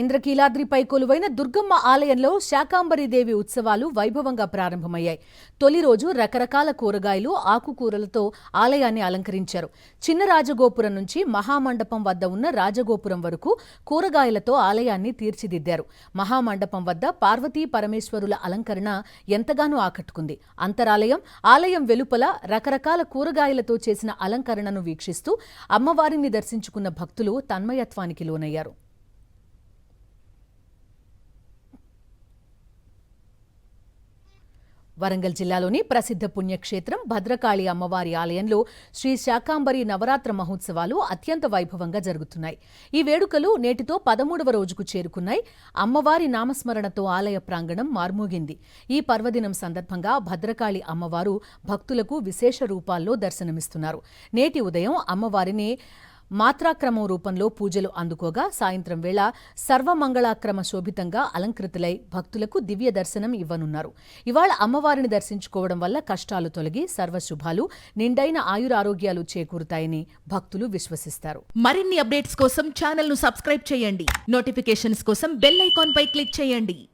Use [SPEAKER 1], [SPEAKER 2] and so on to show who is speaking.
[SPEAKER 1] ఇంద్రకీలాద్రిపై కొలువైన దుర్గమ్మ ఆలయంలో శాకాంబరీదేవి ఉత్సవాలు వైభవంగా ప్రారంభమయ్యాయి. తొలి రోజు రకరకాల కూరగాయలు, ఆకుకూరలతో ఆలయాన్ని అలంకరించారు. చిన్న రాజగోపురం నుంచి మహామండపం వద్ద ఉన్న రాజగోపురం వరకు కూరగాయలతో ఆలయాన్ని తీర్చిదిద్దారు. మహామండపం వద్ద పార్వతీ పరమేశ్వరుల అలంకరణ ఎంతగానో ఆకట్టుకుంది. అంతరాలయం, ఆలయం వెలుపల రకరకాల కూరగాయలతో చేసిన అలంకరణను వీక్షిస్తూ అమ్మవారిని దర్శించుకున్న భక్తులు తన్మయత్వానికి లోనయ్యారు. వరంగల్ జిల్లాలోని ప్రసిద్ధ పుణ్యక్షేత్రం భద్రకాళి అమ్మవారి ఆలయంలో శ్రీ శాకాంబరి నవరాత్ర మహోత్సవాలు అత్యంత వైభవంగా జరుగుతున్నాయి. ఈ వేడుకలు నేటితో 13వ రోజుకు చేరుకున్నాయి. అమ్మవారి నామస్మరణతో ఆలయ ప్రాంగణం మార్మోగింది. ఈ పర్వదినం సందర్భంగా భద్రకాళి అమ్మవారు భక్తులకు విశేష రూపాల్లో దర్శనమిస్తున్నారు. నేటి ఉదయం అమ్మవారిని మాత్రాక్రమం రూపంలో పూజలు అందుకోగా సాయంత్రం వేళ సర్వమంగళాక్రమ శోభితంగా అలంకృతులై భక్తులకు దివ్య దర్శనం ఇవ్వనున్నారు. ఇవాళ అమ్మవారిని దర్శించుకోవడం వల్ల కష్టాలు తొలగి సర్వశుభాలు, నిండైన ఆయురారోగ్యాలు చేకూరుతాయని భక్తులు విశ్వసిస్తారు.
[SPEAKER 2] మరిన్ని అప్డేట్స్ కోసం ఛానల్ ను సబ్స్క్రైబ్ చేయండి. నోటిఫికేషన్స్ కోసం బెల్ ఐకాన్ పై క్లిక్ చేయండి.